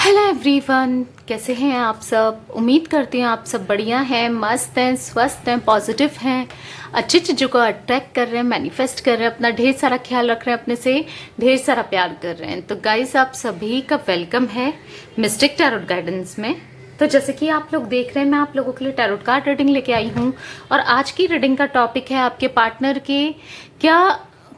Hello everyone, कैसे हैं आप सब। उम्मीद करती हैं आप सब बढ़िया हैं, मस्त हैं, स्वस्थ हैं, पॉजिटिव हैं, अच्छी चीज़ों को अट्रैक्ट कर रहे हैं, मैनिफेस्ट कर रहे हैं, अपना ढेर सारा ख्याल रख रहे हैं, अपने से ढेर सारा प्यार कर रहे हैं। तो गाइस, आप सभी का वेलकम है मिस्टिक टैरोट गाइडेंस में। तो जैसे कि आप लोग देख रहे हैं, मैं आप लोगों के लिए टैरोट कार्ड रीडिंग लेके आई हूँ और आज की रीडिंग का टॉपिक है आपके पार्टनर के क्या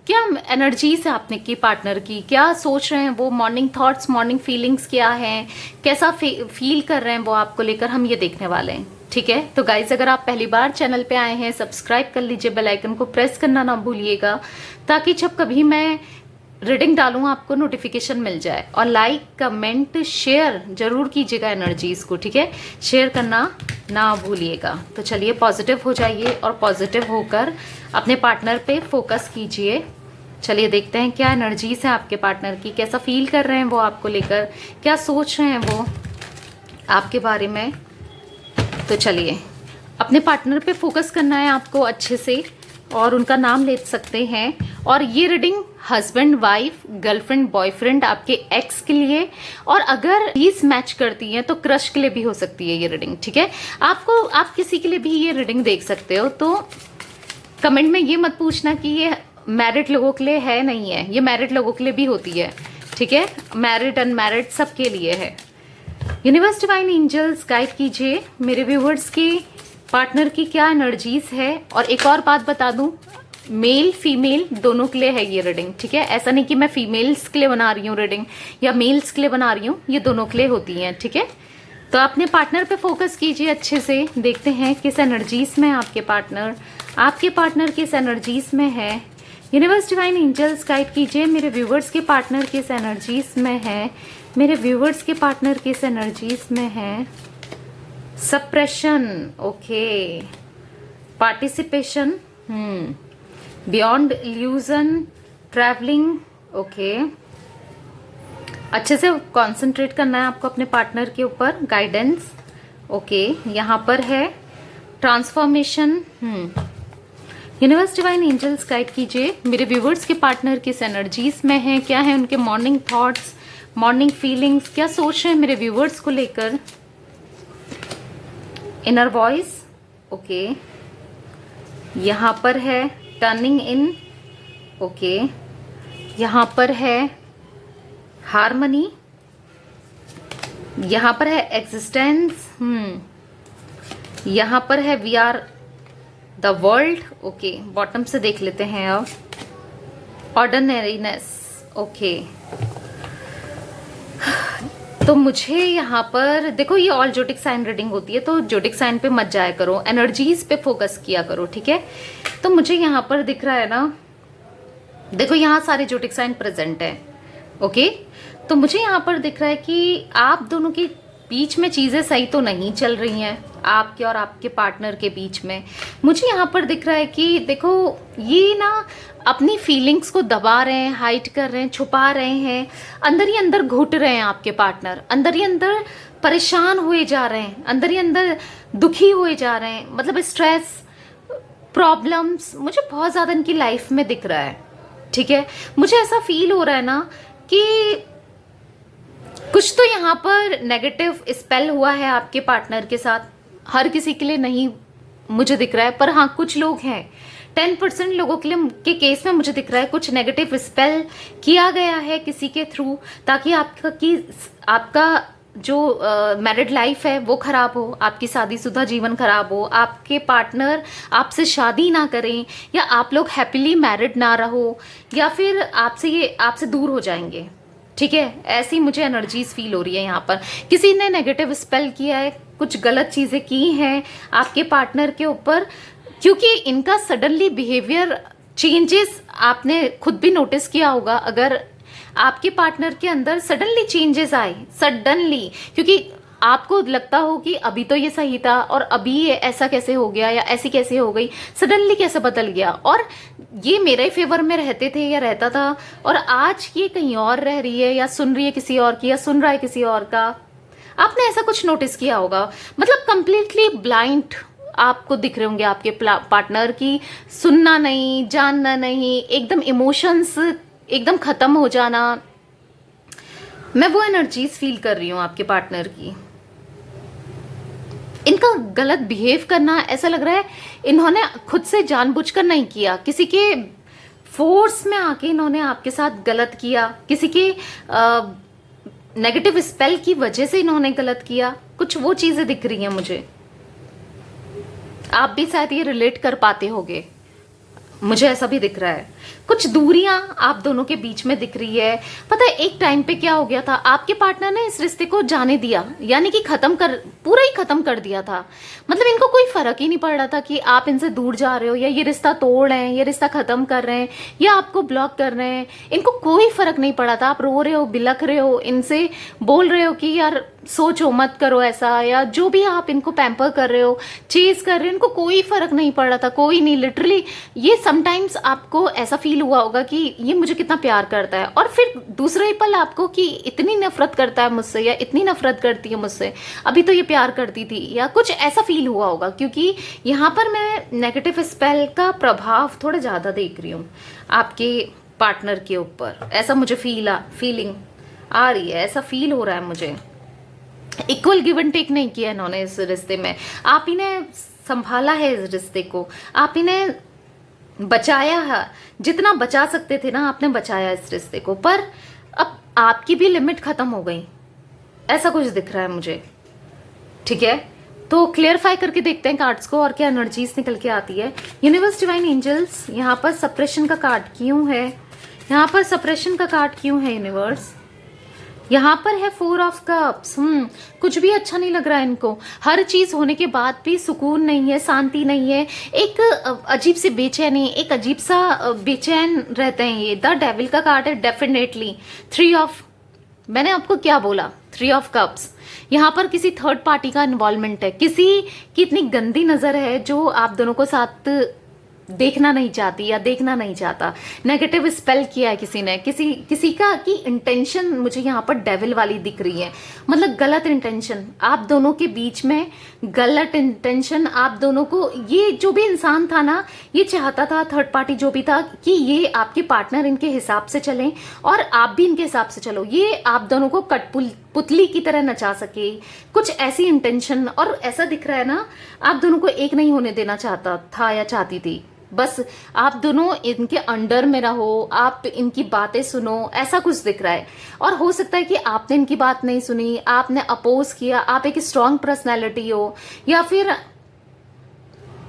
क्या एनर्जीज है आपने की पार्टनर की, क्या सोच रहे हैं वो, मॉर्निंग थॉट्स, मॉर्निंग फीलिंग्स क्या हैं, कैसा फील कर रहे हैं वो आपको लेकर, हम ये देखने वाले हैं। ठीक है, तो गाइज अगर आप पहली बार चैनल पे आए हैं, सब्सक्राइब कर लीजिए, बेल आइकन को प्रेस करना ना भूलिएगा ताकि जब कभी मैं रीडिंग डालूँ आपको नोटिफिकेशन मिल जाए। और लाइक कमेंट शेयर जरूर कीजिएगा एनर्जीज को, ठीक है, शेयर करना ना भूलिएगा। तो चलिए पॉजिटिव हो जाइए और पॉजिटिव होकर अपने पार्टनर पे फोकस कीजिए। चलिए देखते हैं क्या एनर्जीज है आपके पार्टनर की, कैसा फील कर रहे हैं वो आपको लेकर, क्या सोच रहे हैं वो आपके बारे में। तो चलिए अपने पार्टनर पे फोकस करना है आपको अच्छे से और उनका नाम ले सकते हैं। और ये reading husband, wife, girlfriend, boyfriend, आपके एक्स के लिए, और अगर चीज मैच करती हैं तो क्रश के लिए भी हो सकती है ये रीडिंग। ठीक है, आप किसी के लिए भी ये रीडिंग देख सकते हो। तो कमेंट में ये मत पूछना कि ये मैरिड लोगों के लिए है, नहीं है, ये मैरिड लोगों के लिए भी होती है। ठीक है, मैरिड अनमैरिड सबके लिए है। यूनिवर्स डिवाइन एंजल्स गाइड कीजिए मेरे व्यूवर्स की पार्टनर की क्या एनर्जीज है। और एक और बात बता दूं, मेल फीमेल दोनों के लिए है ये रीडिंग। ठीक है, ऐसा नहीं कि मैं फीमेल्स के लिए बना रही हूँ रीडिंग या मेल्स के लिए बना रही हूँ, ये दोनों के लिए होती है। ठीक है, तो अपने पार्टनर पे फोकस कीजिए अच्छे से। देखते हैं किस एनर्जीज में आपके पार्टनर किस एनर्जीज में है। यूनिवर्स डिवाइन एंजल्स गाइड कीजिए मेरे व्यूवर्स के पार्टनर किस एनर्जीज में है, मेरे व्यूवर्स के पार्टनर किस एनर्जीज में है। Suppression, okay, participation, beyond illusion, travelling, okay. अच्छे से कंसंट्रेट करना है आपको अपने पार्टनर के ऊपर। गाइडेंस, ओके, यहाँ पर है transformation. Universe divine angels guide कीजिए मेरे व्यूवर्स के पार्टनर किस एनर्जीज में है, क्या है उनके मॉर्निंग थॉट्स, मॉर्निंग फीलिंग्स, क्या सोच रहे हैं मेरे व्यूवर्स को लेकर। इनर वॉइस, ओके, यहाँ पर है टर्निंग इन, ओके, यहाँ पर है हार्मनी, यहाँ पर है एग्जिस्टेंस, यहाँ पर है we are the world, okay. Bottom से देख लेते हैं अब, ऑर्डिनरीनेस, ओके। तो मुझे यहाँ पर देखो, ये ऑल जोडिक साइन रीडिंग होती है तो जोडिक साइन पे मत जाया करो, एनर्जीज पे फोकस किया करो। ठीक है, तो मुझे यहाँ पर दिख रहा है ना, देखो यहाँ सारे जोडिक साइन प्रेजेंट है, ओके। तो मुझे यहाँ पर दिख रहा है कि आप दोनों के बीच में चीजें सही तो नहीं चल रही हैं, आपके और आपके पार्टनर के बीच में। मुझे यहाँ पर दिख रहा है कि देखो ये ना अपनी फीलिंग्स को दबा रहे हैं, हाइड कर रहे हैं, छुपा रहे हैं, अंदर ही अंदर घुट रहे हैं। आपके पार्टनर अंदर ही अंदर परेशान हुए जा रहे हैं, अंदर ही अंदर दुखी हुए जा रहे हैं, मतलब स्ट्रेस, प्रॉब्लम्स मुझे बहुत ज्यादा इनकी लाइफ में दिख रहा है। ठीक है, मुझे ऐसा फील हो रहा है ना कि कुछ तो यहाँ पर नेगेटिव स्पेल हुआ है आपके पार्टनर के साथ। हर किसी के लिए नहीं मुझे दिख रहा है, पर हाँ कुछ लोग हैं, 10% लोगों के लिए के केस में मुझे दिख रहा है कुछ नेगेटिव स्पेल किया गया है किसी के थ्रू, ताकि आपका जो मैरिड लाइफ है वो खराब हो, आपकी शादीशुदा जीवन खराब हो, आपके पार्टनर आपसे शादी ना करें, या आप लोग हैप्पीली मैरिड ना रहो, या फिर आपसे दूर हो जाएंगे। ठीक है, ऐसी मुझे एनर्जीज फील हो रही है। यहाँ पर किसी ने नेगेटिव स्पेल किया है, कुछ गलत चीजें की हैं आपके पार्टनर के ऊपर, क्योंकि इनका सडनली बिहेवियर चेंजेस आपने खुद भी नोटिस किया होगा। अगर आपके पार्टनर के अंदर सडनली चेंजेस आए, सडनली, क्योंकि आपको लगता हो कि अभी तो ये सही था और अभी ये ऐसा कैसे हो गया या ऐसी कैसे हो गई, सडनली कैसे बदल गया, और ये मेरे फेवर में रहते थे या रहता था और आज ये कहीं और रह रही है या सुन रही है किसी और की या सुन रहा है किसी और का। आपने ऐसा कुछ नोटिस किया होगा, मतलब कंप्लीटली ब्लाइंड आपको दिख रहे होंगे आपके पार्टनर की, सुनना नहीं, जानना नहीं, एकदम इमोशंस एकदम खत्म हो जाना, मैं वो एनर्जीज फील कर रही हूँ आपके पार्टनर की। इनका गलत बिहेव करना ऐसा लग रहा है इन्होंने खुद से जानबूझकर नहीं किया, किसी के फोर्स में आके इन्होंने आपके साथ गलत किया, किसी के नेगेटिव स्पेल की वजह से इन्होंने गलत किया। कुछ वो चीजें दिख रही हैं मुझे। आप भी शायद ये रिलेट कर पाते होगे, मुझे ऐसा भी दिख रहा है। कुछ दूरियां आप दोनों के बीच में दिख रही है। पता है एक टाइम पे क्या हो गया था, आपके पार्टनर ने इस रिश्ते को जाने दिया, यानी कि पूरा ही खत्म कर दिया था। मतलब इनको कोई फर्क ही नहीं पड़ रहा था कि आप इनसे दूर जा रहे हो या ये रिश्ता तोड़ रहे हैं, ये रिश्ता खत्म कर रहे हैं या आपको ब्लॉक कर रहे हैं। इनको कोई फर्क नहीं पड़ा था। आप रो रहे हो, बिलख रहे हो, इनसे बोल रहे हो कि यार सोचो मत करो ऐसा, या जो भी आप इनको पैम्पर कर रहे हो, चेज कर रहे हो, इनको कोई फर्क नहीं पड़ रहा था, कोई नहीं। लिटरली ये समटाइम्स आपको ऐसा फील हुआ होगा कि ये मुझे कितना प्यार करता है, और फिर दूसरा ही पल आपको कि इतनी नफरत करता है मुझसे या इतनी नफरत करती है मुझसे, अभी तो ये प्यार करती थी, या कुछ ऐसा फील हुआ होगा। क्योंकि यहाँ पर मैं नेगेटिव स्पेल का प्रभाव थोड़ा ज्यादा देख रही हूँ आपके पार्टनर के ऊपर। ऐसा मुझे फीलिंग आ रही है, ऐसा फील हो रहा है मुझे। इक्वल गिव एंड टेक नहीं किया इन्होंने इस रिश्ते में। आप ही ने संभाला है इस रिश्ते को, आप ही ने बचाया है, जितना बचा सकते थे ना आपने बचाया इस रिश्ते को। पर अब आपकी भी लिमिट खत्म हो गई, ऐसा कुछ दिख रहा है मुझे। ठीक है, तो क्लियरफाई करके देखते हैं कार्ड्स को और क्या एनर्जीज निकल के आती है। यूनिवर्स, डिवाइन एंजल्स, यहाँ पर सप्रेशन का कार्ड क्यों है? यहाँ पर सप्रेशन का कार्ड क्यों है यूनिवर्स? यहाँ पर है 4 ऑफ कप्स। कुछ भी अच्छा नहीं लग रहा है इनको। हर चीज होने के बाद भी सुकून नहीं है, शांति नहीं है, एक अजीब सी बेचैनी, एक अजीब सा बेचैन रहते हैं ये। द डेविल का कार्ड है डेफिनेटली। 3 ऑफ, मैंने आपको क्या बोला, 3 ऑफ कप्स। यहाँ पर किसी थर्ड पार्टी का इन्वॉल्वमेंट है, किसी की इतनी गंदी नजर है जो आप दोनों को साथ देखना नहीं चाहती या देखना नहीं चाहता। नेगेटिव स्पेल किया है किसी ने, किसी का की इंटेंशन मुझे यहाँ पर डेविल वाली दिख रही है। मतलब गलत इंटेंशन आप दोनों के बीच में, गलत इंटेंशन आप दोनों को। ये जो भी इंसान था ना, ये चाहता था, थर्ड पार्टी जो भी था, कि ये आपके पार्टनर इनके हिसाब से चलें और आप भी इनके हिसाब से चलो, ये आप दोनों को पुतली की तरह नचा सके, कुछ ऐसी इंटेंशन। और ऐसा दिख रहा है ना, आप दोनों को एक नहीं होने देना चाहता था या चाहती थी। बस आप दोनों इनके अंडर में रहो, आप इनकी बातें सुनो, ऐसा कुछ दिख रहा है। और हो सकता है कि आपने इनकी बात नहीं सुनी, आपने अपोज किया, आप एक स्ट्रांग पर्सनैलिटी हो, या फिर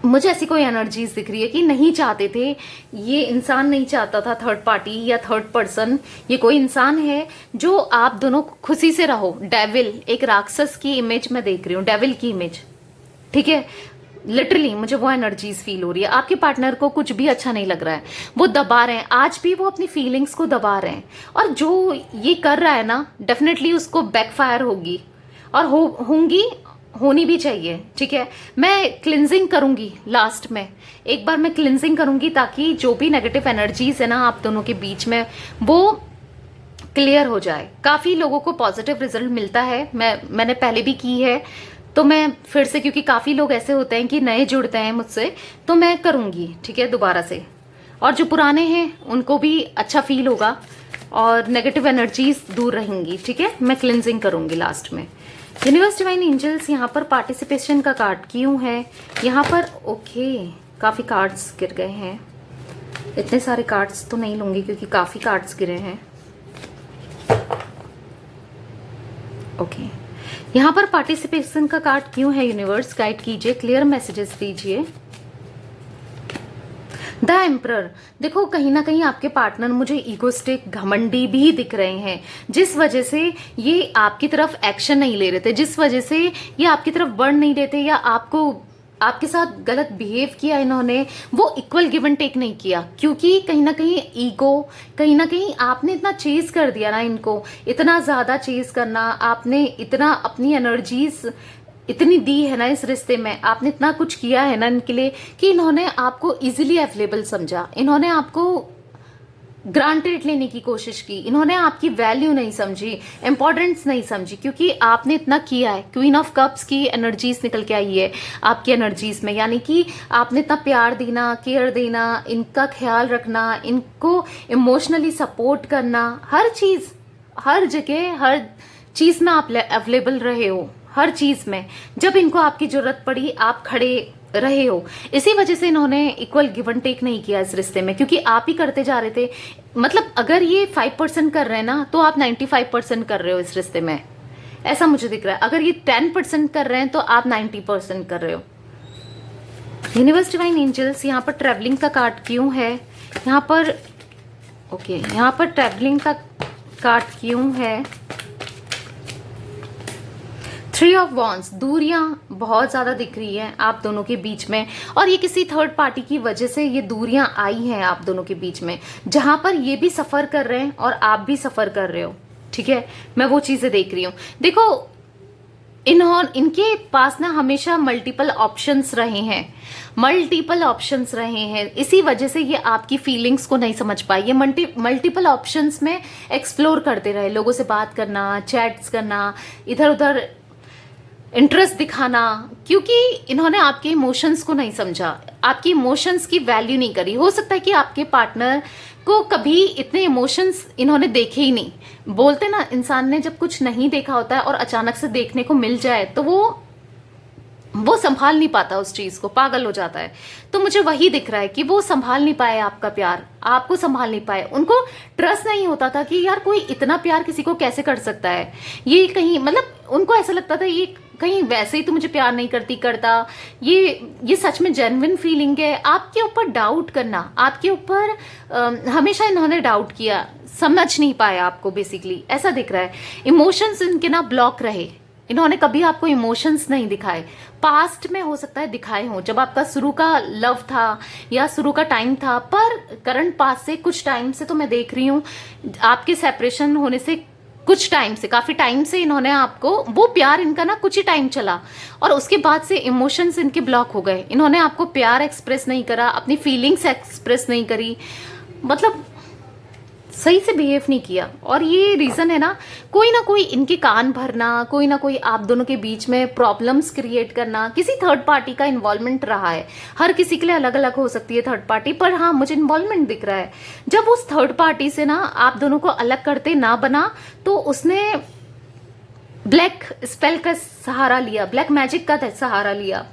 मुझे ऐसी कोई एनर्जीज दिख रही है कि नहीं चाहते थे, ये इंसान नहीं चाहता था, थर्ड पार्टी या थर्ड पर्सन। ये कोई इंसान है जो आप दोनों खुशी से रहो। डेविल, एक राक्षस की इमेज मैं देख रही हूँ, डेविल की इमेज। ठीक है, लिटरली मुझे वो एनर्जीज फील हो रही है। आपके पार्टनर को कुछ भी अच्छा नहीं लग रहा है, वो दबा रहे हैं, आज भी वो अपनी फीलिंग्स को दबा रहे हैं। और जो ये कर रहा है ना, डेफिनेटली उसको बैकफायर होगी, और होंगी, होनी भी चाहिए। ठीक है, मैं क्लिनजिंग करूंगी लास्ट में, एक बार मैं क्लिनजिंग करूंगी ताकि जो भी नेगेटिव एनर्जीज है ना आप दोनों के बीच में, वो क्लियर हो जाए। काफी लोगों को पॉजिटिव रिजल्ट मिलता है, मैंने पहले भी की है, तो मैं फिर से, क्योंकि काफी लोग ऐसे होते हैं कि नए जुड़ते हैं मुझसे, तो मैं करूंगी। ठीक है, दोबारा से। और जो पुराने हैं उनको भी अच्छा फील होगा और नेगेटिव एनर्जीज दूर रहेंगी। ठीक है, मैं क्लिनजिंग करूंगी लास्ट में। यूनिवर्स, डिवाइन एंजल्स, यहाँ पर पार्टिसिपेशन का कार्ड क्यों है यहाँ पर? ओके, काफी कार्ड्स गिर गए हैं। इतने सारे कार्ड्स तो नहीं लूंगी क्योंकि काफी कार्ड्स गिरे हैं। ओके, यहाँ पर पार्टिसिपेशन का कार्ड क्यों है? यूनिवर्स गाइड कीजिए, क्लियर मैसेजेस दीजिए। द एम्परर, देखो कहीं ना कहीं आपके पार्टनर मुझे ईगोस्टिक, घमंडी भी दिख रहे हैं, जिस वजह से ये आपकी तरफ एक्शन नहीं ले रहे थे, जिस वजह से ये आपकी तरफ बढ़ नहीं रहे थे, या आपके साथ गलत बिहेव किया इन्होंने, वो इक्वल गिव एंड टेक नहीं किया। क्योंकि कहीं ना कहीं ईगो, कहीं ना कहीं आपने इतना चेज कर दिया ना इनको, इतना ज्यादा चेज करना, आपने इतना अपनी एनर्जीज इतनी दी है ना इस रिश्ते में, आपने इतना कुछ किया है ना इनके लिए कि इन्होंने आपको इजीली अवेलेबल समझा, इन्होंने आपको ग्रांटेड लेने की कोशिश की, इन्होंने आपकी वैल्यू नहीं समझी, इंपॉर्टेंस नहीं समझी, क्योंकि आपने इतना किया है। क्वीन ऑफ कप्स की एनर्जीज निकल के आई है आपकी एनर्जीज में, यानी कि आपने इतना प्यार देना, केयर देना, इनका ख्याल रखना, इनको इमोशनली सपोर्ट करना, हर चीज हर जगह हर चीज में आप अवेलेबल रहे हो, हर चीज में जब इनको आपकी जरूरत पड़ी आप खड़े रहे हो। इसी वजह से इन्होंने इक्वल गिव एंड टेक नहीं किया इस रिश्ते में, क्योंकि आप ही करते जा रहे थे। मतलब अगर ये 5% कर रहे हैं ना, तो आप 95% कर रहे हो इस रिश्ते में, ऐसा मुझे दिख रहा है। अगर ये 10% कर रहे हैं तो आप 90% कर रहे हो। यूनिवर्स डिवाइन एंजल्स, यहाँ पर ट्रैवलिंग का कार्ड क्यों है यहाँ पर? ओके, यहाँ पर ट्रैवलिंग का कार्ड क्यों है? 3 ऑफ वॉन्ड्स, दूरियां बहुत ज्यादा दिख रही हैं आप दोनों के बीच में, और ये किसी थर्ड पार्टी की वजह से ये दूरियां आई हैं आप दोनों के बीच में, जहां पर ये भी सफर कर रहे हैं और आप भी सफर कर रहे हो। ठीक है, मैं वो चीजें देख रही हूँ। देखो, इनके पास ना हमेशा मल्टीपल ऑप्शंस रहे हैं, मल्टीपल ऑप्शंस रहे हैं। इसी वजह से ये आपकी फीलिंग्स को नहीं समझ पाई। ये मल्टीपल ऑप्शंस में एक्सप्लोर करते रहे, लोगों से बात करना, चैट्स करना, इधर उधर इंटरेस्ट दिखाना, क्योंकि इन्होंने आपके इमोशंस को नहीं समझा, आपकी इमोशंस की वैल्यू नहीं करी। हो सकता है कि आपके पार्टनर को कभी इतने इमोशंस इन्होंने देखे ही नहीं। बोलते ना, इंसान ने जब कुछ नहीं देखा होता है और अचानक से देखने को मिल जाए तो वो संभाल नहीं पाता उस चीज को, पागल हो जाता है। तो मुझे वही दिख रहा है कि वो संभाल नहीं पाए आपका प्यार, आपको संभाल नहीं पाए। उनको ट्रस्ट नहीं होता था कि यार कोई इतना प्यार किसी को कैसे कर सकता है। ये कहीं, मतलब उनको ऐसा लगता था ये कहीं वैसे ही तो मुझे प्यार नहीं करता। ये सच में जेन्युइन फीलिंग है। आपके ऊपर डाउट करना, आपके ऊपर हमेशा इन्होंने डाउट किया, समझ नहीं पाया आपको, बेसिकली ऐसा दिख रहा है। इमोशंस इनके ना ब्लॉक रहे, इन्होंने कभी आपको इमोशंस नहीं दिखाए। पास्ट में हो सकता है दिखाए हों, जब आपका शुरू का लव था या शुरू का टाइम था, पर करंट पास्ट से कुछ टाइम से तो मैं देख रही हूँ आपके सेपरेशन होने से कुछ टाइम से, काफी टाइम से इन्होंने आपको, वो प्यार इनका ना कुछ ही टाइम चला और उसके बाद से इमोशंस इनके ब्लॉक हो गए। इन्होंने आपको प्यार एक्सप्रेस नहीं करा, अपनी फीलिंग्स एक्सप्रेस नहीं करी, मतलब सही से बिहेव नहीं किया। और ये रीजन है ना कोई इनके कान भरना, कोई ना कोई आप दोनों के बीच में प्रॉब्लम्स क्रिएट करना, किसी थर्ड पार्टी का इन्वॉल्वमेंट रहा है। हर किसी के लिए अलग अलग हो सकती है थर्ड पार्टी, पर हाँ मुझे इन्वॉल्वमेंट दिख रहा है। जब उस थर्ड पार्टी से ना आप दोनों को अलग करते ना बना, तो उसने ब्लैक स्पेल का सहारा लिया, ब्लैक मैजिक का सहारा लिया।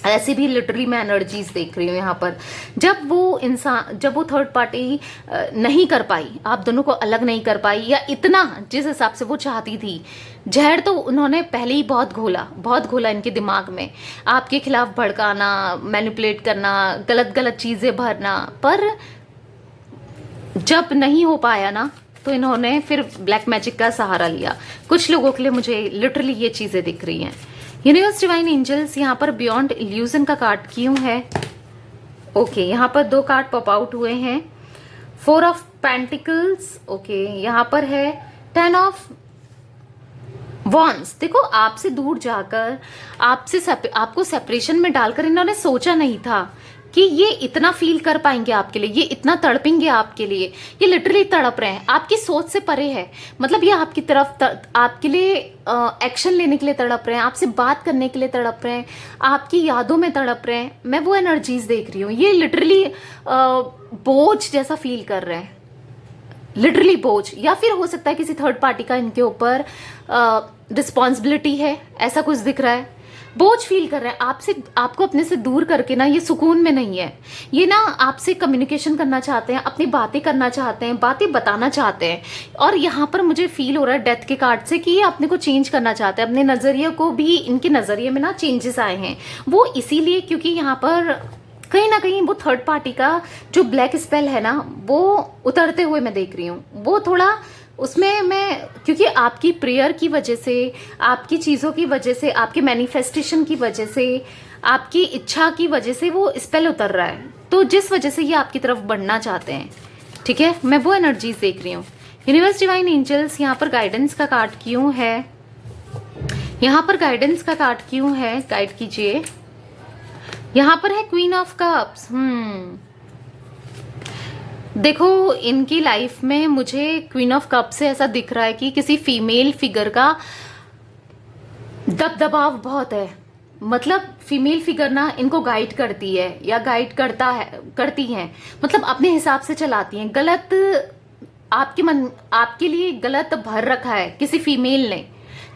ऐसे भी लिटरली मैं एनर्जीज देख रही हूँ यहाँ पर। जब वो थर्ड पार्टी नहीं कर पाई, आप दोनों को अलग नहीं कर पाई, या इतना जिस हिसाब से वो चाहती थी, जहर तो उन्होंने पहले ही बहुत घोला इनके दिमाग में, आपके खिलाफ भड़काना, मैनिपुलेट करना, गलत गलत चीजें भरना। पर जब नहीं हो पाया ना, तो इन्होंने फिर ब्लैक मैजिक का सहारा लिया। कुछ लोगों के लिए मुझे लिटरली ये चीजें दिख रही हैं। यूनिवर्स डिवाइन एंजल्स, यहाँ पर बियॉन्ड इल्यूजन का कार्ड क्यों है? ओके, यहाँ पर 2 कार्ड पॉप आउट हुए हैं। 4 ऑफ पेंटिकल्स, ओके, यहाँ पर है 10 ऑफ वॉन्ड्स। देखो, आपसे दूर जाकर, आपको सेपरेशन में डालकर इन्होंने सोचा नहीं था कि ये इतना फील कर पाएंगे आपके लिए, ये इतना तड़पेंगे आपके लिए। ये लिटरली तड़प रहे हैं, आपकी सोच से परे है। मतलब ये आपकी तरफ आपके लिए एक्शन लेने के लिए तड़प रहे हैं, आपसे बात करने के लिए तड़प रहे हैं, आपकी यादों में तड़प रहे हैं। मैं वो एनर्जीज देख रही हूँ। ये लिटरली बोझ जैसा फील कर रहे हैं, लिटरली बोझ, या फिर हो सकता है किसी थर्ड पार्टी का इनके ऊपर रिस्पॉन्सिबिलिटी है, ऐसा कुछ दिख रहा है। बोझ फील कर रहे हैं आपको अपने से दूर करके ना, ये सुकून में नहीं है। ये ना आपसे कम्युनिकेशन करना चाहते हैं, अपनी बातें करना चाहते हैं, बातें बताना चाहते हैं। और यहाँ पर मुझे फील हो रहा है डेथ के कार्ड से कि ये अपने को चेंज करना चाहते हैं, अपने नजरिए को भी, इनके नजरिए में ना चेंजेस आए हैं। वो इसीलिए क्योंकि यहाँ पर कहीं ना कहीं वो थर्ड पार्टी का जो ब्लैक स्पेल है ना, वो उतरते हुए मैं देख रही हूँ। वो थोड़ा उसमें मैं, क्योंकि आपकी प्रेयर की वजह से, आपकी चीज़ों की वजह से, आपके मैनिफेस्टेशन की वजह से, आपकी इच्छा की वजह से वो स्पेल उतर रहा है, तो जिस वजह से ये आपकी तरफ बढ़ना चाहते हैं। ठीक है, मैं वो एनर्जीज देख रही हूँ। यूनिवर्स डिवाइन एंजल्स, यहाँ पर गाइडेंस का कार्ड क्यों है? यहाँ पर गाइडेंस का कार्ड क्यों है? गाइड कीजिए। यहाँ पर है क्वीन ऑफ कप्स। देखो, इनकी लाइफ में मुझे क्वीन ऑफ कप से ऐसा दिख रहा है कि किसी फीमेल फिगर का दबदबाव बहुत है। मतलब फीमेल फिगर ना इनको गाइड करती है या गाइड करती है, मतलब अपने हिसाब से चलाती हैं। गलत आपके मन, आपके लिए गलत भर रखा है किसी फीमेल ने,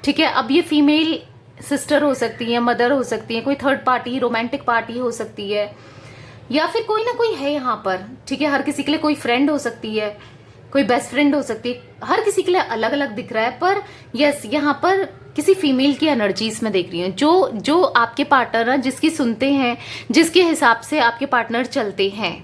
ठीक है। अब ये फीमेल सिस्टर हो सकती है, मदर हो सकती है, कोई थर्ड पार्टी, रोमांटिक पार्टी हो सकती है, या फिर कोई ना कोई है यहाँ पर, ठीक है। हर किसी के लिए कोई फ्रेंड हो सकती है, कोई बेस्ट फ्रेंड हो सकती है, हर किसी के लिए अलग अलग दिख रहा है। पर यस, यहाँ पर किसी फीमेल की एनर्जीज में देख रही हूँ, जो आपके पार्टनर है, जिसकी सुनते हैं, जिसके हिसाब से आपके पार्टनर चलते हैं।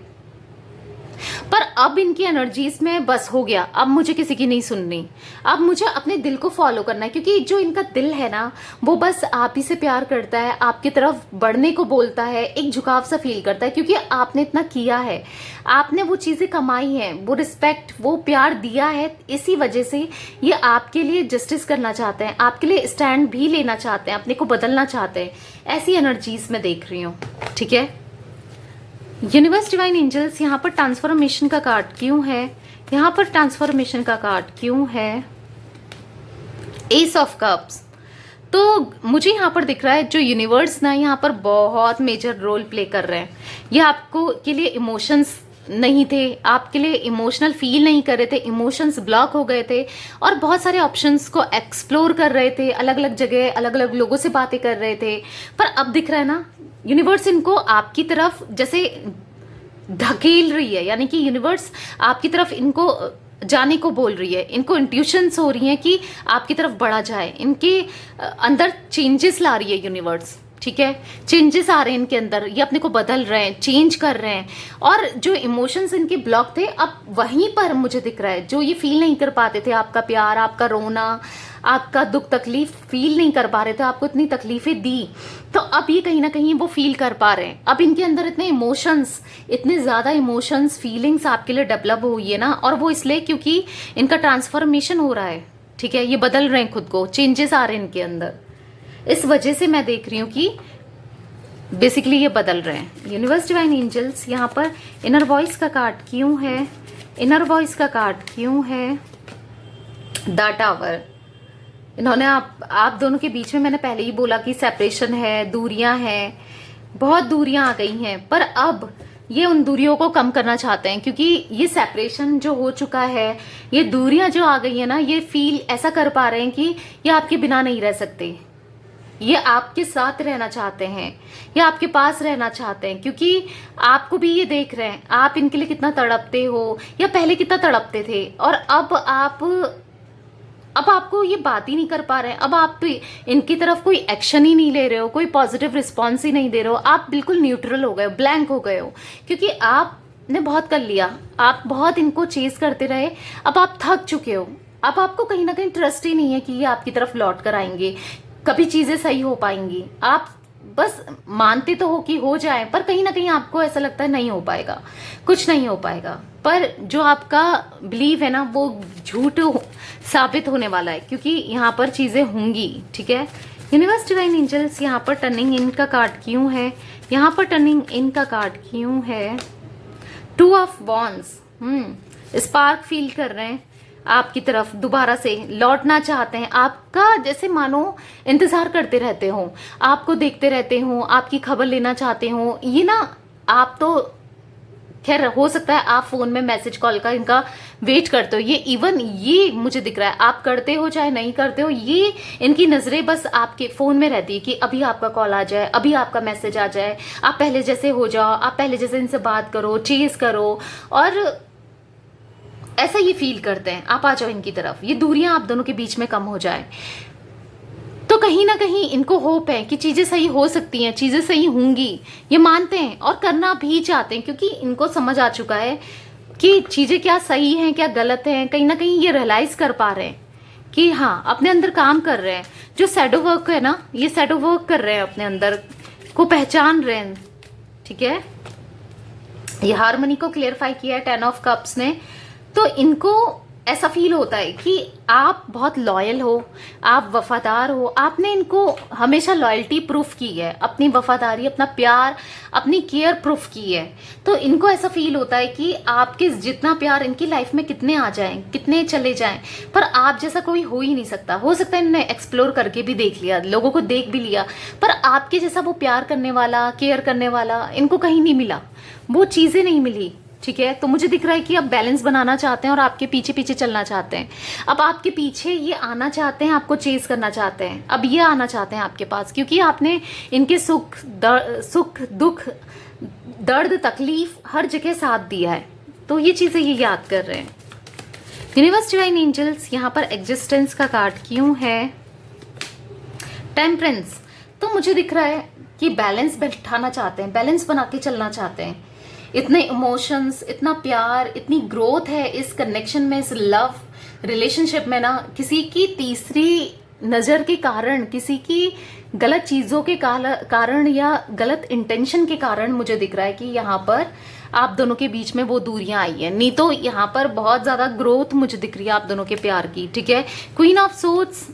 पर अब इनकी एनर्जीज में बस हो गया, अब मुझे किसी की नहीं सुननी, अब मुझे अपने दिल को फॉलो करना है। क्योंकि जो इनका दिल है ना, वो बस आप ही से प्यार करता है, आपकी तरफ बढ़ने को बोलता है, एक झुकाव सा फील करता है। क्योंकि आपने इतना किया है, आपने वो चीजें कमाई हैं, वो रिस्पेक्ट, वो प्यार दिया है, इसी वजह से ये आपके लिए जस्टिस करना चाहते हैं, आपके लिए स्टैंड भी लेना चाहते हैं, अपने को बदलना चाहते हैं। ऐसी एनर्जीज में देख रही हूँ, ठीक है। यूनिवर्स डिवाइन एंजल्स, यहाँ पर ट्रांसफॉर्मेशन का कार्ड क्यों है? यहाँ पर ट्रांसफॉर्मेशन का कार्ड क्यों है? S of cups. तो मुझे यहाँ पर दिख रहा है जो यूनिवर्स ना यहाँ पर बहुत मेजर रोल प्ले कर रहे हैं। ये आपको के लिए इमोशंस नहीं थे, आपके लिए इमोशनल फील नहीं कर रहे थे, इमोशंस ब्लॉक हो गए थे और बहुत सारे ऑप्शंस को एक्सप्लोर कर रहे थे, अलग अलग जगह अलग अलग लोगों से बातें कर रहे थे। पर अब दिख रहा है ना, यूनिवर्स इनको आपकी तरफ जैसे धकेल रही है, यानी कि यूनिवर्स आपकी तरफ इनको जाने को बोल रही है, इनको इंट्यूशंस हो रही हैं कि आपकी तरफ बढ़ा जाए, इनके अंदर चेंजेस ला रही है यूनिवर्स, ठीक है। चेंजेस आ रहे हैं इनके अंदर, ये अपने को बदल रहे हैं, चेंज कर रहे हैं। और जो इमोशंस इनके ब्लॉक थे, अब वहीं पर मुझे दिख रहा है, जो ये फील नहीं कर पाते थे, आपका प्यार, आपका रोना, आपका दुख तकलीफ फील नहीं कर पा रहे थे, आपको इतनी तकलीफें दी, तो अब ये कहीं ना कहीं वो फील कर पा रहे हैं। अब इनके अंदर इतने इमोशंस, इतने ज्यादा इमोशंस, फीलिंग्स आपके लिए डेवलप हुई है ना, और वो इसलिए क्योंकि इनका ट्रांसफॉर्मेशन हो रहा है, ठीक है। ये बदल रहे हैं खुद को, चेंजेस आ रहे हैं इनके अंदर, इस वजह से मैं देख रही हूँ कि बेसिकली ये बदल रहे हैं। यूनिवर्स डिवाइन एंजल्स, यहाँ पर इनर वॉइस का कार्ड क्यों है? इनर वॉइस का कार्ड क्यों है? The tower. इन्होंने आप दोनों के बीच में, मैंने पहले ही बोला कि सेपरेशन है, दूरियां हैं, बहुत दूरियां आ गई हैं। पर अब ये उन दूरियों को कम करना चाहते हैं, क्योंकि ये सेपरेशन जो हो चुका है, ये दूरियां जो आ गई है ना, ये फील ऐसा कर पा रहे हैं कि ये आपके बिना नहीं रह सकते, ये आपके साथ रहना चाहते हैं, ये आपके पास रहना चाहते हैं। क्योंकि आपको भी ये देख रहे हैं, आप इनके लिए कितना तड़पते हो, या पहले कितना तड़पते थे, और अब आपको ये बात ही नहीं कर पा रहे हैं। अब आप इनकी तरफ कोई एक्शन ही नहीं ले रहे हो, कोई पॉजिटिव रिस्पॉन्स ही नहीं दे रहे हो, आप बिल्कुल न्यूट्रल हो गए हो, ब्लैंक हो गए हो। क्योंकि आपने बहुत कर लिया, आप बहुत इनको चेज करते रहे, अब आप थक चुके हो। अब आपको कहीं ना कहीं ट्रस्ट ही नहीं है कि ये आपकी तरफ लौट कर आएंगे, कभी चीजें सही हो पाएंगी। आप बस मानते तो हो कि हो जाए, पर कहीं ना कहीं आपको ऐसा लगता है नहीं हो पाएगा, कुछ नहीं हो पाएगा। पर जो आपका बिलीव है ना, वो झूठ साबित होने वाला है, क्योंकि यहाँ पर चीजें होंगी, ठीक है। यूनिवर्स डिवाइन एंजल्स, यहाँ पर टर्निंग इन का कार्ड क्यों है? यहाँ पर टर्निंग इन का कार्ड क्यों है? 2 ऑफ वॉन्ड्स। स्पार्क फील कर रहे हैं, आपकी तरफ दोबारा से लौटना चाहते हैं। आपका जैसे मानो इंतजार करते रहते हो, आपको देखते रहते हो, आपकी खबर लेना चाहते हो। ये ना, आप तो खैर हो सकता है आप फोन में मैसेज कॉल का इनका वेट करते हो, ये इवन ये मुझे दिख रहा है, आप करते हो चाहे नहीं करते हो, ये इनकी नजरें बस आपके फोन में रहती है कि अभी आपका कॉल आ जाए, अभी आपका मैसेज आ जाए, आप पहले जैसे हो जाओ, आप पहले जैसे इनसे बात करो, चेज करो। और ऐसा ये फील करते हैं, आप आ जाओ इनकी तरफ, ये दूरियां आप दोनों के बीच में कम हो जाए। तो कहीं ना कहीं इनको होप है कि चीजें सही हो सकती हैं, चीजें सही होंगी, ये मानते हैं और करना भी चाहते हैं, क्योंकि इनको समझ आ चुका है कि चीजें क्या सही हैं क्या गलत हैं। कहीं ना कहीं ये रियलाइज कर पा रहे हैं कि हाँ, अपने अंदर काम कर रहे हैं। जो शैडो वर्क है ना, ये शैडो वर्क कर रहे हैं, अपने अंदर को पहचान रहे हैं, ठीक है। ये हार्मनी को क्लियरफाई किया है 10 ऑफ कप्स ने। तो इनको ऐसा फील होता है कि आप बहुत लॉयल हो, आप वफादार हो, आपने इनको हमेशा लॉयल्टी प्रूफ की है, अपनी वफादारी, अपना प्यार, अपनी केयर प्रूफ की है। तो इनको ऐसा फील होता है कि आपके जितना प्यार इनकी लाइफ में कितने आ जाएं, कितने चले जाएं, पर आप जैसा कोई हो ही नहीं सकता। हो सकता है इन्होंने एक्सप्लोर करके भी देख लिया, लोगों को देख भी लिया, पर आपके जैसा वो प्यार करने वाला, केयर करने वाला इनको कहीं नहीं मिला, वो चीजें नहीं मिली, ठीक है। तो मुझे दिख रहा है कि आप बैलेंस बनाना चाहते हैं और आपके पीछे पीछे चलना चाहते हैं। अब आपके पीछे ये आना चाहते हैं, आपको चेज करना चाहते हैं, अब ये आना चाहते हैं आपके पास, क्योंकि आपने इनके सुख दुख, दर्द, तकलीफ हर जगह साथ दिया है, तो ये चीजें ये याद कर रहे हैं। यूनिवर्स, डिवाइन एंजल्स, यहाँ पर एग्जिस्टेंस का कार्ड क्यों है? टेम्परेंस। तो मुझे दिख रहा है कि बैलेंस बैठाना चाहते हैं, बैलेंस बना के चलना चाहते हैं। इतने इमोशंस, इतना प्यार, इतनी ग्रोथ है इस कनेक्शन में, इस लव रिलेशनशिप में ना, किसी की तीसरी नजर के कारण, किसी की गलत चीजों के कारण या गलत इंटेंशन के कारण मुझे दिख रहा है कि यहाँ पर आप दोनों के बीच में वो दूरियां आई हैं। नहीं तो यहाँ पर बहुत ज्यादा ग्रोथ मुझे दिख रही है आप दोनों के प्यार की, ठीक है। Queen of swords,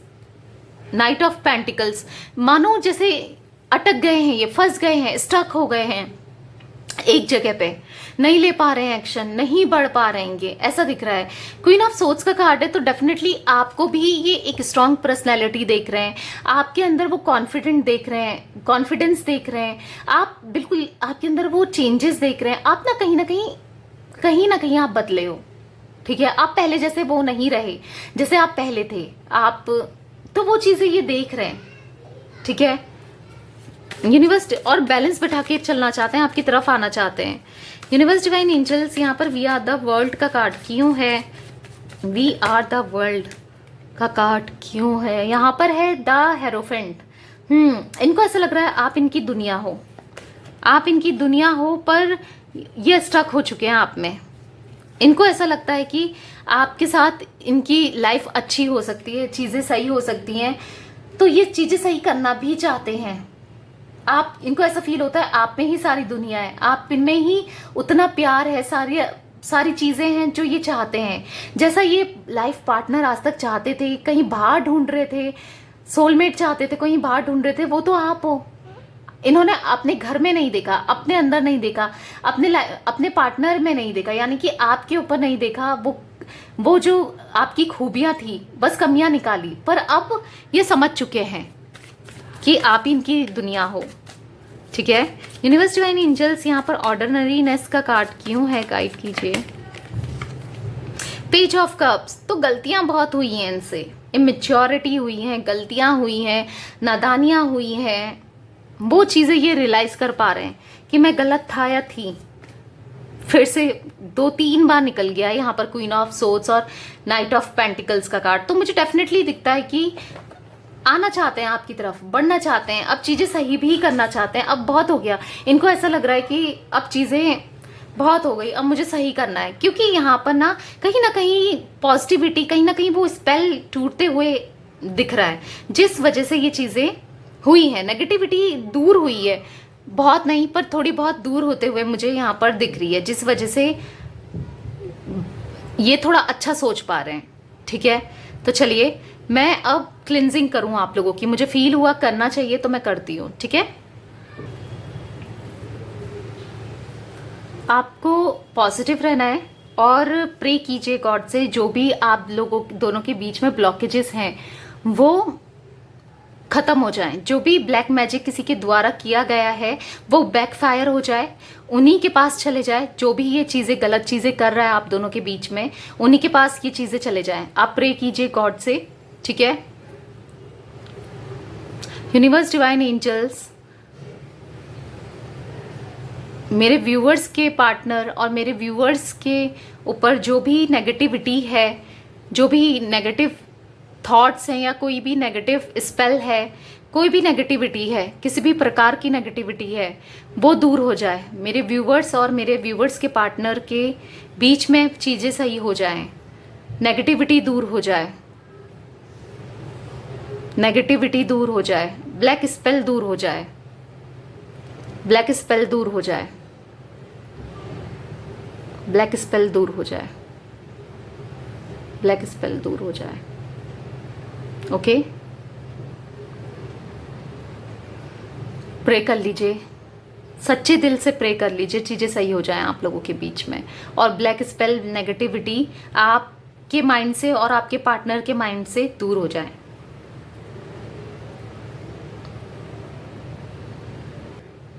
night of pentacles, मानो जैसे अटक गए हैं, ये फंस गए हैं, स्टक हो गए हैं एक जगह पे, नहीं ले पा रहे हैं एक्शन, नहीं बढ़ पा रहेंगे, ऐसा दिख रहा है। क्वीन ऑफ सोर्ड्स का कार्ड है, तो डेफिनेटली आपको भी ये एक स्ट्रांग पर्सनैलिटी देख रहे हैं, आपके अंदर वो कॉन्फिडेंट देख रहे हैं, कॉन्फिडेंस देख रहे हैं, आप बिल्कुल आपके अंदर वो चेंजेस देख रहे हैं। आप ना कहीं ना कहीं आप बदले हो, ठीक है। आप पहले जैसे वो नहीं रहे जैसे आप पहले थे, आप तो वो चीजें ये देख रहे हैं, ठीक है। यूनिवर्स और बैलेंस बैठा के चलना चाहते हैं, आपकी तरफ आना चाहते हैं। यूनिवर्स, डिवाइन एंजल्स, यहाँ पर वी आर द वर्ल्ड का कार्ड क्यों है? वी आर द वर्ल्ड का कार्ड क्यों है? यहाँ पर है द हेरोफेंट। इनको ऐसा लग रहा है आप इनकी दुनिया हो, आप इनकी दुनिया हो, पर ये स्टक हो चुके हैं आप में। इनको ऐसा लगता है कि आपके साथ इनकी लाइफ अच्छी हो सकती है, चीजें सही हो सकती हैं, तो ये चीजें सही करना भी चाहते हैं। आप, इनको ऐसा फील होता है आप में ही सारी दुनिया है, आप में ही उतना प्यार है, सारी चीजें हैं जो ये चाहते हैं। जैसा ये लाइफ पार्टनर आज तक चाहते थे, कहीं बाहर ढूंढ रहे थे, सोलमेट चाहते थे, कहीं बाहर ढूंढ रहे थे, वो तो आप हो। इन्होंने अपने घर में नहीं देखा, अपने अंदर नहीं देखा, अपने पार्टनर में नहीं देखा, यानी कि आपके ऊपर नहीं देखा, वो जो आपकी खूबियां थी बस कमियां निकाली। पर अब ये समझ चुके हैं कि आप इनकी दुनिया हो, ठीक है। यूनिवर्स, डिवाइन एंजल्स, यहाँ पर ऑर्डिनरीनेस का कार्ड क्यों है? गाइड कीजिए। Page of cups. तो गलतियां बहुत हुई हैं इनसे, इमेच्योरिटी हुई है, गलतियां हुई हैं, नादानियां हुई हैं, वो चीजें ये रियलाइज कर पा रहे हैं कि मैं गलत था या थी। फिर से 2-3 बार निकल गया यहाँ पर क्वीन ऑफ सोर्ड्स और नाइट ऑफ पेंटिकल्स का कार्ड। तो मुझे डेफिनेटली दिखता है कि आना चाहते हैं आपकी तरफ, बढ़ना चाहते हैं, अब चीजें सही भी करना चाहते हैं। अब बहुत हो गया, इनको ऐसा लग रहा है कि अब चीजें बहुत हो गई, अब मुझे सही करना है, क्योंकि यहाँ पर ना कहीं पॉजिटिविटी, कहीं ना कहीं वो स्पेल टूटते हुए दिख रहा है, जिस वजह से ये चीजें हुई है। नेगेटिविटी दूर हुई है, बहुत नहीं पर थोड़ी बहुत दूर होते हुए मुझे यहाँ पर दिख रही है, जिस वजह से ये थोड़ा अच्छा सोच पा रहे हैं, ठीक है। तो चलिए मैं अब क्लिनजिंग करूं आप लोगों की, मुझे फील हुआ करना चाहिए तो मैं करती हूं, ठीक है। आपको पॉजिटिव रहना है और प्रे कीजिए गॉड से, जो भी आप लोगों दोनों के बीच में ब्लॉकेजेस हैं वो खत्म हो जाएं। जो भी ब्लैक मैजिक किसी के द्वारा किया गया है वो बैकफायर हो जाए, उन्हीं के पास चले जाए। जो भी ये चीजें, गलत चीजें कर रहा है आप दोनों के बीच में, उन्हीं के पास ये चीजें चले जाएं। आप प्रे कीजिए गॉड से, ठीक है। यूनिवर्स, डिवाइन एंजल्स, मेरे व्यूअर्स के पार्टनर और मेरे व्यूअर्स के ऊपर जो भी नेगेटिविटी है, जो भी नेगेटिव थॉट्स हैं या कोई भी नेगेटिव स्पेल है, कोई भी नेगेटिविटी है, किसी भी प्रकार की नेगेटिविटी है, वो दूर हो जाए। मेरे व्यूअर्स और मेरे व्यूअर्स के पार्टनर के बीच में चीजें सही हो जाएं, नेगेटिविटी दूर हो जाए, नेगेटिविटी दूर हो जाए, ब्लैक स्पेल दूर हो जाए, ब्लैक स्पेल दूर हो जाए, ब्लैक स्पेल दूर हो जाए, ब्लैक स्पेल दूर हो जाए। ओके, प्रे कर लीजिए, सच्चे दिल से प्रे कर लीजिए, चीजें सही हो जाएं आप लोगों के बीच में, और ब्लैक स्पेल, नेगेटिविटी आपके माइंड से और आपके पार्टनर के माइंड से दूर हो जाए।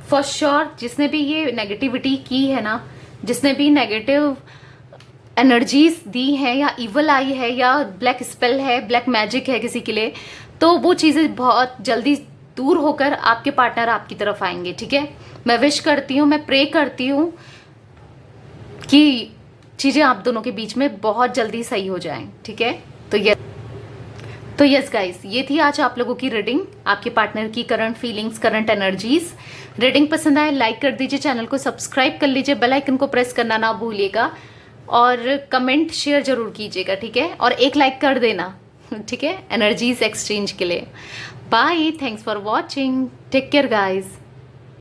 फॉर श्योर जिसने भी ये नेगेटिविटी की है ना, जिसने भी नेगेटिव एनर्जीज दी हैं या इवल आई है या ब्लैक स्पेल है, ब्लैक मैजिक है किसी के लिए, तो वो चीज़ें बहुत जल्दी दूर होकर आपके पार्टनर आपकी तरफ आएंगे। ठीक है, मैं विश करती हूँ, मैं प्रे करती हूँ कि चीज़ें आप दोनों के बीच में बहुत जल्दी सही हो जाएं। ठीक है, तो यस गाइस, ये थी आज आप लोगों की रीडिंग, आपके पार्टनर की current feelings, current energies. Reading पसंद आए लाइक कर दीजिए, चैनल को सब्सक्राइब कर लीजिए, बेल आइकन को प्रेस करना ना भूलिएगा और कमेंट शेयर जरूर कीजिएगा। ठीक है, और एक लाइक कर देना। ठीक है, एनर्जीज एक्सचेंज के लिए। Bye, thanks for watching, take care guys.